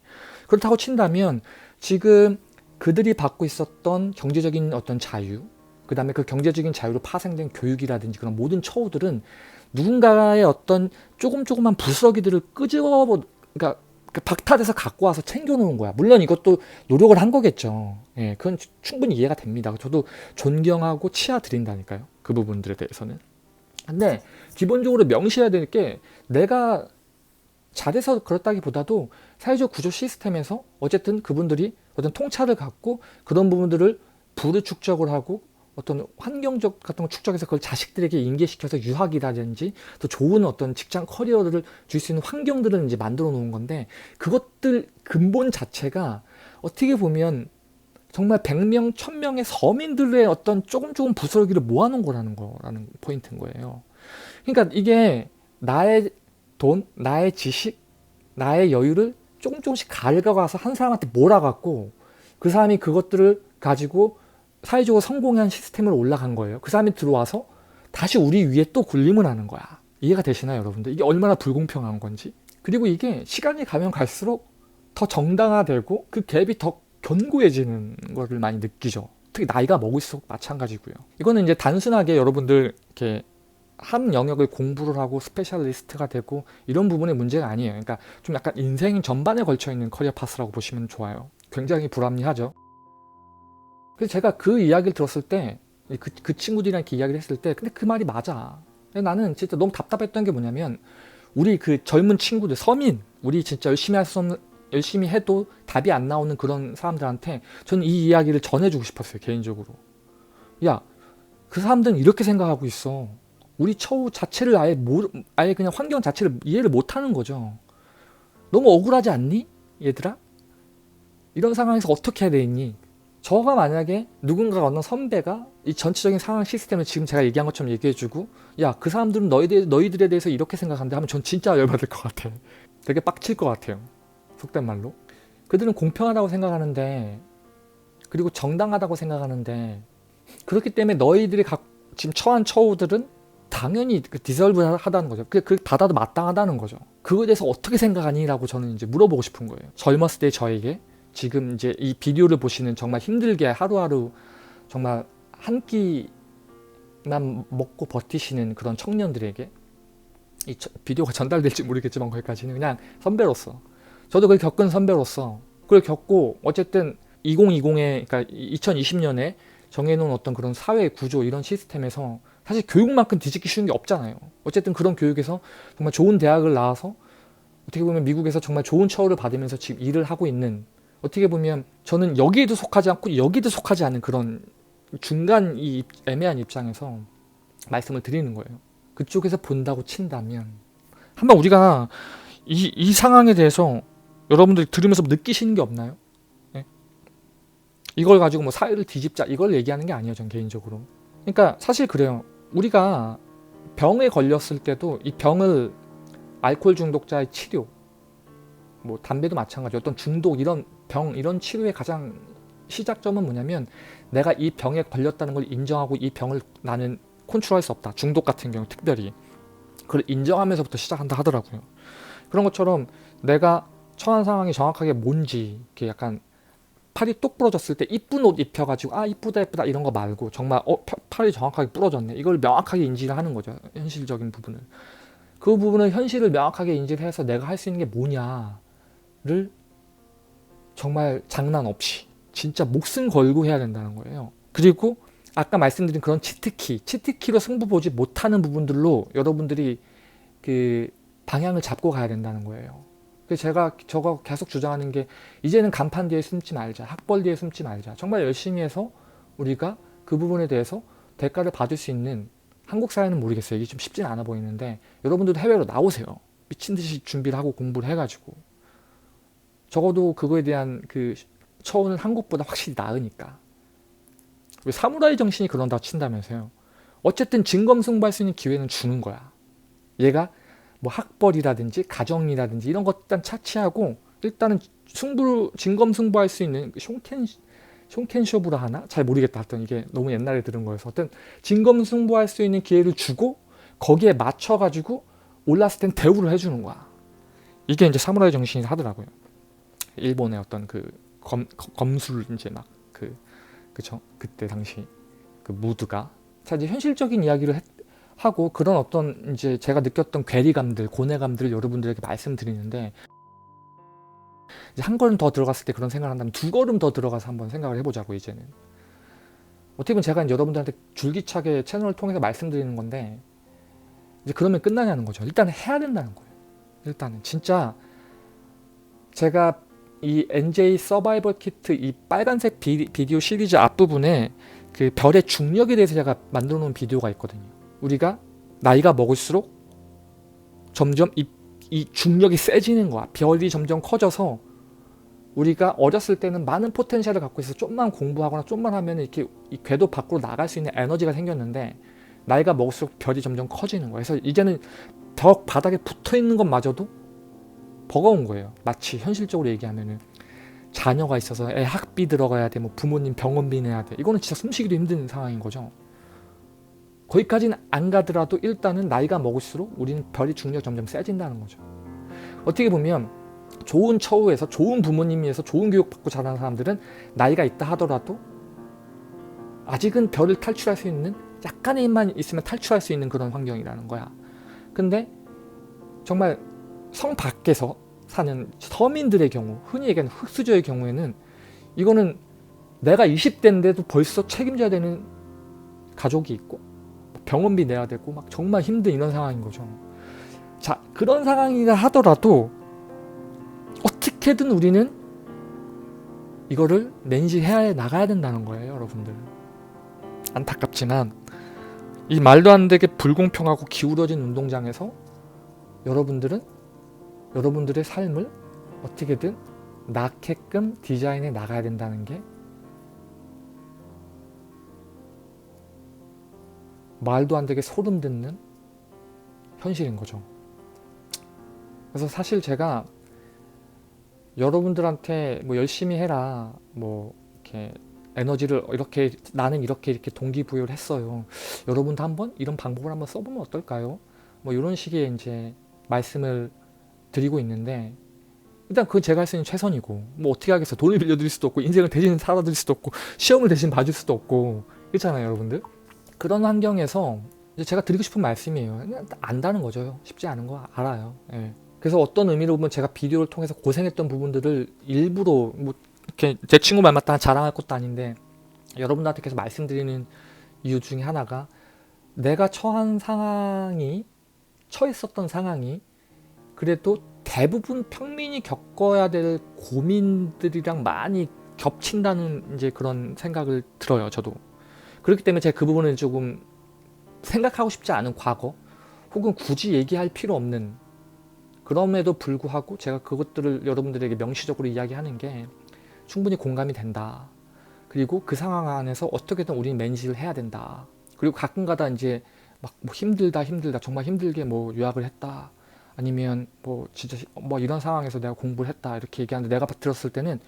그렇다고 친다면 지금 그들이 받고 있었던 경제적인 어떤 자유, 그 다음에 그 경제적인 자유로 파생된 교육이라든지 그런 모든 처우들은 누군가의 어떤 조금만 부스러기들을 그러니까 박탈해서 갖고 와서 챙겨놓은 거야. 물론 이것도 노력을 한 거겠죠. 예, 그건 충분히 이해가 됩니다. 저도 존경하고 치아 드린다니까요. 그 부분들에 대해서는. 근데 기본적으로 명시해야 될 게, 내가 잘해서 그렇다기보다도 사회적 구조 시스템에서 어쨌든 그분들이 어떤 통찰을 갖고 그런 부분들을 부를 축적을 하고 어떤 환경적 같은 걸 축적해서 그걸 자식들에게 인계시켜서 유학이라든지 또 좋은 어떤 직장 커리어를 줄 수 있는 환경들을 이제 만들어 놓은 건데, 그것들 근본 자체가 어떻게 보면 정말 100명, 1000명의 서민들의 어떤 조금 부스러기를 모아놓은 거라는 포인트인 거예요. 그러니까 이게 나의 돈, 나의 지식, 나의 여유를 조금씩 갉아가서 한 사람한테 몰아갖고 그 사람이 그것들을 가지고 사회적으로 성공한 시스템으로 올라간 거예요. 그 사람이 들어와서 다시 우리 위에 또 군림을 하는 거야. 이해가 되시나요, 여러분들? 이게 얼마나 불공평한 건지. 그리고 이게 시간이 가면 갈수록 더 정당화되고 그 갭이 더 견고해지는 거를 많이 느끼죠. 특히 나이가 먹을수록 마찬가지고요. 이거는 이제 단순하게 여러분들 이렇게 한 영역을 공부를 하고 스페셜리스트가 되고 이런 부분의 문제가 아니에요. 그러니까 좀 약간 인생 전반에 걸쳐 있는 커리어 파스라고 보시면 좋아요. 굉장히 불합리하죠. 그래서 제가 그 이야기를 들었을 때, 그 친구들이랑 이렇게 이야기를 했을 때, 근데 그 말이 맞아. 나는 진짜 너무 답답했던 게 뭐냐면, 우리 그 젊은 친구들, 서민, 우리 진짜 열심히 해도 답이 안 나오는 그런 사람들한테 저는 이 이야기를 전해주고 싶었어요, 개인적으로. 야, 그 사람들은 이렇게 생각하고 있어. 우리 처우 자체를 아예 그냥 환경 자체를 이해를 못하는 거죠. 너무 억울하지 않니, 얘들아? 이런 상황에서 어떻게 해야 되니? 저가 만약에 누군가 어느 선배가 이 전체적인 상황 시스템을 지금 제가 얘기한 것처럼 얘기해주고, 야, 그 사람들은 너희들에 대해서 이렇게 생각한다 하면 전 진짜 열받을 것 같아. 되게 빡칠 것 같아요, 속된 말로. 그들은 공평하다고 생각하는데 그리고 정당하다고 생각하는데, 그렇기 때문에 너희들이 지금 처한 처우들은 당연히 디설브 하다는 거죠. 그 받아도 마땅하다는 거죠. 그거에 대해서 어떻게 생각하니? 라고 저는 이제 물어보고 싶은 거예요. 젊었을 때 저에게, 지금 이제 이 비디오를 보시는 정말 힘들게 하루하루 정말 한 끼만 먹고 버티시는 그런 청년들에게 이 비디오가 전달될지 모르겠지만, 거기까지는 그냥 선배로서, 저도 그걸 겪은 선배로서 그걸 겪고 어쨌든 2020에, 그러니까 2020년에 정해놓은 어떤 그런 사회 구조, 이런 시스템에서 사실 교육만큼 뒤집기 쉬운 게 없잖아요. 어쨌든 그런 교육에서 정말 좋은 대학을 나와서 어떻게 보면 미국에서 정말 좋은 처우를 받으면서 지금 일을 하고 있는, 어떻게 보면 저는 여기에도 속하지 않고 여기도 속하지 않은 그런 중간 이 애매한 입장에서 말씀을 드리는 거예요. 그쪽에서 본다고 친다면 한번 우리가 이 상황에 대해서 여러분들이 들으면서 느끼시는 게 없나요? 네? 이걸 가지고 뭐 사회를 뒤집자, 이걸 얘기하는 게 아니에요, 전 개인적으로. 그러니까 사실 그래요. 우리가 병에 걸렸을 때도 이 병을, 알코올 중독자의 치료, 뭐 담배도 마찬가지, 어떤 중독, 이런 병, 이런 치료의 가장 시작점은 뭐냐면, 내가 이 병에 걸렸다는 걸 인정하고 이 병을 나는 컨트롤할 수 없다. 중독 같은 경우 특별히 그걸 인정하면서부터 시작한다 하더라고요. 그런 것처럼 내가 처한 상황이 정확하게 뭔지, 이렇게 약간 팔이 뚝 부러졌을 때 이쁜 옷 입혀가지고 아 이쁘다 예쁘다 이런 거 말고, 정말 팔이 정확하게 부러졌네, 이걸 명확하게 인지를 하는 거죠. 현실적인 부분을, 그 부분을 현실을 명확하게 인지를 해서 내가 할 수 있는 게 뭐냐를 정말 장난 없이 진짜 목숨 걸고 해야 된다는 거예요. 그리고 아까 말씀드린 그런 치트키로 승부 보지 못하는 부분들로 여러분들이 그 방향을 잡고 가야 된다는 거예요. 그래서 저거 계속 주장하는 게, 이제는 간판 뒤에 숨지 말자, 학벌 뒤에 숨지 말자. 정말 열심히 해서 우리가 그 부분에 대해서 대가를 받을 수 있는, 한국 사회는 모르겠어요. 이게 좀 쉽지는 않아 보이는데, 여러분들도 해외로 나오세요. 미친 듯이 준비를 하고 공부를 해가지고. 적어도 그거에 대한 그 처우는 한국보다 확실히 나으니까. 왜 사무라이 정신이 그런다고 친다면서요. 어쨌든 진검승부할 수 있는 기회는 주는 거야. 얘가 뭐 학벌이라든지 가정이라든지 이런 것 일단 차치하고, 일단은 진검승부할 수 있는 쇼켄쇼부라 하나? 잘 모르겠다. 하여튼 이게 너무 옛날에 들은 거여서, 하여튼 진검승부할 수 있는 기회를 주고 거기에 맞춰가지고 올랐을 땐 대우를 해주는 거야. 이게 이제 사무라이 정신이 하더라고요. 일본의 어떤 그 검술 이제 막 그쵸? 그때 당시 그 무드가. 자, 이제 현실적인 이야기를 하고, 그런 어떤 이제 제가 느꼈던 괴리감들, 고뇌감들을 여러분들에게 말씀드리는데, 이제 한 걸음 더 들어갔을 때 그런 생각을 한다면 두 걸음 더 들어가서 한번 생각을 해보자고. 이제는 어떻게 보면 제가 이제 여러분들한테 줄기차게 채널을 통해서 말씀드리는 건데, 이제 그러면 끝나냐는 거죠. 일단은 해야 된다는 거예요. 일단은 진짜 제가 이 NJ 서바이벌 키트, 이 빨간색 비디오 시리즈 앞부분에 그 별의 중력에 대해서 제가 만들어 놓은 비디오가 있거든요. 우리가 나이가 먹을수록 점점 이 중력이 세지는 거야. 별이 점점 커져서 우리가 어렸을 때는 많은 포텐셜을 갖고 있어서 좀만 공부하거나 좀만 하면 이렇게 이 궤도 밖으로 나갈 수 있는 에너지가 생겼는데, 나이가 먹을수록 별이 점점 커지는 거야. 그래서 이제는 벽 바닥에 붙어 있는 것마저도 버거운 거예요. 마치 현실적으로 얘기하면은 자녀가 있어서 애 학비 들어가야 돼, 뭐 부모님 병원비 내야 돼. 이거는 진짜 숨쉬기도 힘든 상황인 거죠. 거기까지는 안 가더라도 일단은 나이가 먹을수록 우리는 별이 중력 점점 세진다는 거죠. 어떻게 보면 좋은 처우에서 좋은 부모님에서 좋은 교육받고 자란 사람들은 나이가 있다 하더라도 아직은 별을 탈출할 수 있는, 약간의 힘만 있으면 탈출할 수 있는 그런 환경이라는 거야. 근데 정말 성 밖에서 사는 서민들의 경우, 흔히 얘기하는 흑수저의 경우에는 이거는 내가 20대인데도 벌써 책임져야 되는 가족이 있고 병원비 내야 되고 막 정말 힘든 이런 상황인 거죠. 자, 그런 상황이라 하더라도 어떻게든 우리는 이거를 낸시해 나가야 된다는 거예요, 여러분들. 안타깝지만 이 말도 안 되게 불공평하고 기울어진 운동장에서 여러분들의 삶을 어떻게든 낳게끔 디자인해 나가야 된다는 게 말도 안 되게 소름 돋는 현실인 거죠. 그래서 사실 제가 여러분들한테 뭐 열심히 해라, 뭐 이렇게 에너지를 이렇게 나는 이렇게 동기부여를 했어요. 여러분도 한번 이런 방법을 한번 써보면 어떨까요? 뭐 이런 식의 이제 말씀을 드리고 있는데 일단 그건 제가 할 수 있는 최선이고 뭐 어떻게 하겠어. 돈을 빌려드릴 수도 없고 인생을 대신 살아드릴 수도 없고 시험을 대신 봐줄 수도 없고 그렇잖아요 여러분들. 그런 환경에서 이제 제가 드리고 싶은 말씀이에요. 그냥 안다는 거죠. 쉽지 않은 거 알아요. 예. 그래서 어떤 의미로 보면 제가 비디오를 통해서 고생했던 부분들을 일부러 뭐 이렇게 제 친구 말 맞다 자랑할 것도 아닌데 여러분들한테 계속 말씀드리는 이유 중에 하나가 내가 처했었던 상황이 그래도 대부분 평민이 겪어야 될 고민들이랑 많이 겹친다는 이제 그런 생각을 들어요. 저도. 그렇기 때문에 제가 그 부분을 조금 생각하고 싶지 않은 과거 혹은 굳이 얘기할 필요 없는 그럼에도 불구하고 제가 그것들을 여러분들에게 명시적으로 이야기하는 게 충분히 공감이 된다. 그리고 그 상황 안에서 어떻게든 우리는 매니지를 해야 된다. 그리고 가끔가다 이제 막 뭐 힘들다 정말 힘들게 뭐 유학을 했다. 아니면 뭐 진짜 뭐 이런 상황에서 내가 공부를 했다 이렇게 얘기하는데 내가 들었을 때는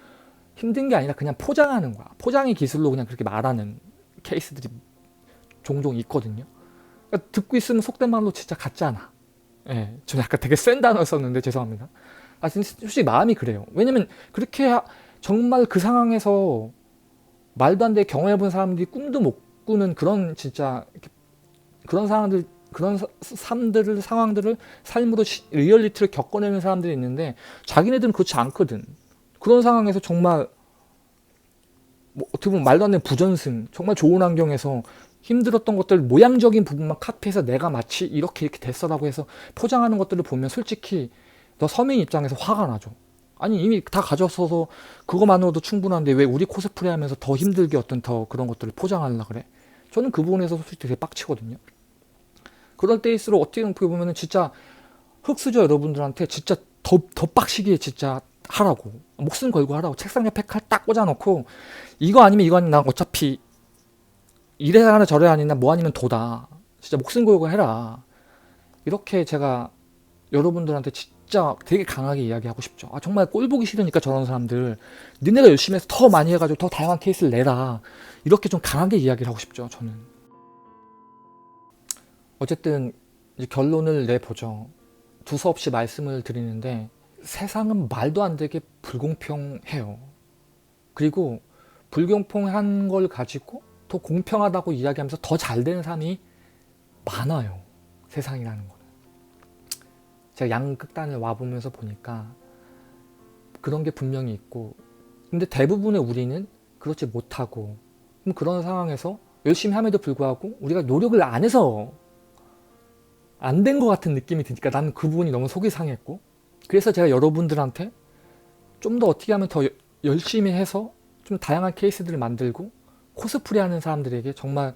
힘든 게 아니라 그냥 포장하는 거야. 포장의 기술로 그냥 그렇게 말하는 케이스들이 종종 있거든요. 그러니까 듣고 있으면 속된 말로 진짜 같잖아. 예, 저 약간 되게 센 단어 썼는데 죄송합니다. 아, 솔직히 마음이 그래요. 왜냐면 그렇게 정말 그 상황에서 말도 안 되게 경험해본 사람들이 꿈도 못 꾸는 그런 진짜 그런 상황들을 삶으로 리얼리티를 겪어내는 사람들이 있는데 자기네들은 그렇지 않거든. 그런 상황에서 정말 뭐 어떻게 보면 말도 안 되는 부전승 정말 좋은 환경에서 힘들었던 것들 모양적인 부분만 카피해서 내가 마치 이렇게 됐어라고 해서 포장하는 것들을 보면 솔직히 너 서민 입장에서 화가 나죠. 아니 이미 다 가졌어서 그거만으로도 충분한데 왜 우리 코스프레 하면서 더 힘들게 어떤 더 그런 것들을 포장하려고 그래. 저는 그 부분에서 솔직히 되게 빡치거든요. 그럴 때일수록 어떻게 보면은 진짜 흑수저 여러분들한테 진짜 더 빡시게 진짜 하라고 목숨 걸고 하라고 책상 옆에 칼 딱 꽂아놓고 이거 아니면 난 어차피 이래 하나 저래 아니나 뭐 아니면 도다 진짜 목숨 걸고 해라 이렇게 제가 여러분들한테 진짜 되게 강하게 이야기하고 싶죠. 아 정말 꼴 보기 싫으니까 저런 사람들 니네가 열심히 해서 더 많이 해가지고 더 다양한 케이스를 내라 이렇게 좀 강하게 이야기를 하고 싶죠. 저는 어쨌든 이제 결론을 내보죠. 두서없이 말씀을 드리는데 세상은 말도 안 되게 불공평해요. 그리고 불공평한 걸 가지고 더 공평하다고 이야기하면서 더 잘 되는 사람이 많아요. 세상이라는 거는. 제가 양극단을 와보면서 보니까 그런 게 분명히 있고 근데 대부분의 우리는 그렇지 못하고 그럼 그런 상황에서 열심히 함에도 불구하고 우리가 노력을 안 해서 안 된 것 같은 느낌이 드니까 나는 그 부분이 너무 속이 상했고 그래서 제가 여러분들한테 좀 더 어떻게 하면 더 열심히 해서 좀 다양한 케이스들을 만들고 코스프레 하는 사람들에게 정말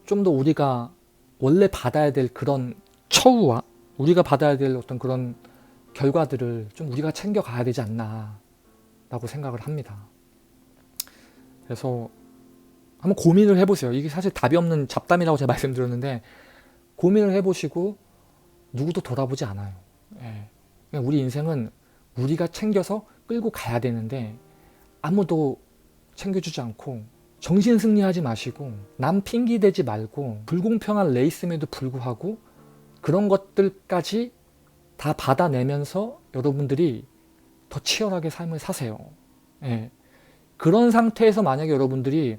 좀 더 우리가 원래 받아야 될 그런 처우와 우리가 받아야 될 어떤 그런 결과들을 좀 우리가 챙겨가야 되지 않나 라고 생각을 합니다. 그래서 한번 고민을 해보세요. 이게 사실 답이 없는 잡담이라고 제가 말씀드렸는데 고민을 해보시고 누구도 돌아보지 않아요. 예. 우리 인생은 우리가 챙겨서 끌고 가야 되는데 아무도 챙겨주지 않고 정신 승리하지 마시고 남 핑계 대지 말고 불공평한 레이스임에도 불구하고 그런 것들까지 다 받아내면서 여러분들이 더 치열하게 삶을 사세요. 예. 그런 상태에서 만약에 여러분들이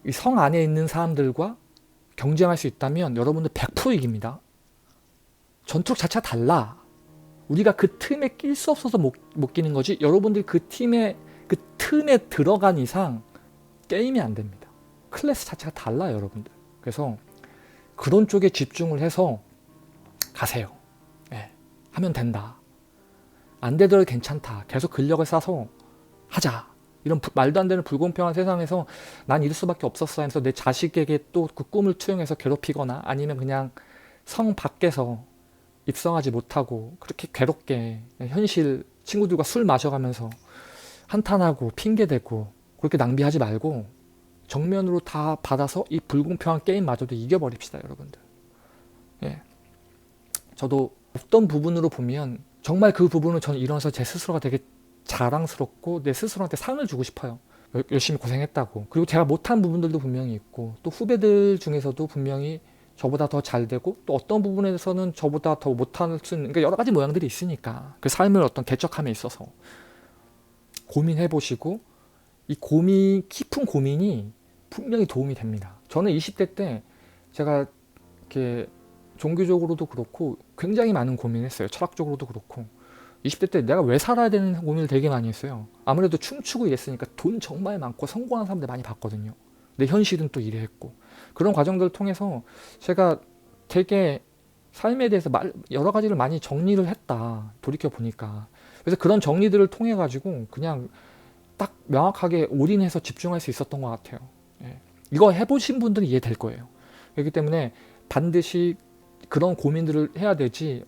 이 성 안에 있는 사람들과 경쟁할 수 있다면 여러분들 100% 이깁니다. 전투력 자체가 달라. 우리가 그 틈에 낄 수 없어서 못 끼는 거지 여러분들이 그 틈에 들어간 이상 게임이 안 됩니다. 클래스 자체가 달라요 여러분들. 그래서 그런 쪽에 집중을 해서 가세요. 네. 하면 된다. 안 되더라도 괜찮다. 계속 근력을 쌓아서 하자. 이런 말도 안 되는 불공평한 세상에서 난 이럴 수밖에 없었어 하면서 내 자식에게 또 그 꿈을 투영해서 괴롭히거나 아니면 그냥 성 밖에서 입성하지 못하고 그렇게 괴롭게 현실 친구들과 술 마셔가면서 한탄하고 핑계대고 그렇게 낭비하지 말고 정면으로 다 받아서 이 불공평한 게임마저도 이겨버립시다 여러분들. 예. 저도 어떤 부분으로 보면 정말 그 부분을 저는 일어나서 제 스스로가 되게 자랑스럽고 내 스스로한테 상을 주고 싶어요. 열심히 고생했다고. 그리고 제가 못한 부분들도 분명히 있고, 또 후배들 중에서도 분명히 저보다 더 잘 되고, 또 어떤 부분에서는 저보다 더 못할 수 있는, 그러니까 여러 가지 모양들이 있으니까 그 삶을 어떤 개척함에 있어서 고민해 보시고, 이 깊은 고민이 분명히 도움이 됩니다. 저는 20대 때 제가 이렇게 종교적으로도 그렇고 굉장히 많은 고민했어요. 철학적으로도 그렇고. 20대 때 내가 왜 살아야 되는 고민을 되게 많이 했어요. 아무래도 춤추고 이랬으니까 돈 정말 많고 성공한 사람들 많이 봤거든요. 근데 현실은 또 이래했고. 그런 과정들을 통해서 제가 되게 삶에 대해서 여러 가지를 많이 정리를 했다. 돌이켜 보니까. 그래서 그런 정리들을 통해 가지고 그냥 딱 명확하게 올인해서 집중할 수 있었던 것 같아요. 예. 이거 해보신 분들은 이해될 거예요. 그렇기 때문에 반드시 그런 고민들을 해야 되지,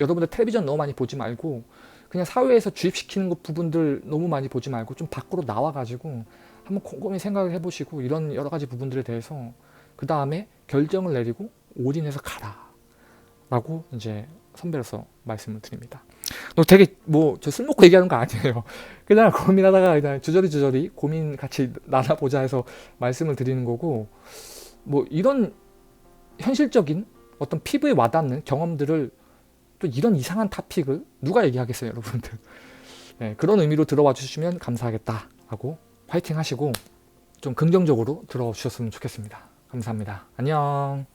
여러분들 텔레비전 너무 많이 보지 말고 그냥 사회에서 주입시키는 것 부분들 너무 많이 보지 말고 좀 밖으로 나와가지고 한번 곰곰이 생각을 해보시고 이런 여러 가지 부분들에 대해서 그 다음에 결정을 내리고 올인해서 가라 라고 이제 선배로서 말씀을 드립니다. 너 되게 뭐 저 술 먹고 얘기하는 거 아니에요. 그냥 고민하다가 그냥 주저리 고민 같이 나눠보자 해서 말씀을 드리는 거고, 뭐 이런 현실적인 어떤 피부에 와닿는 경험들을 또 이런 이상한 타픽을 누가 얘기하겠어요, 여러분들. 네, 그런 의미로 들어와 주시면 감사하겠다 하고 화이팅 하시고 좀 긍정적으로 들어와 주셨으면 좋겠습니다. 감사합니다. 안녕.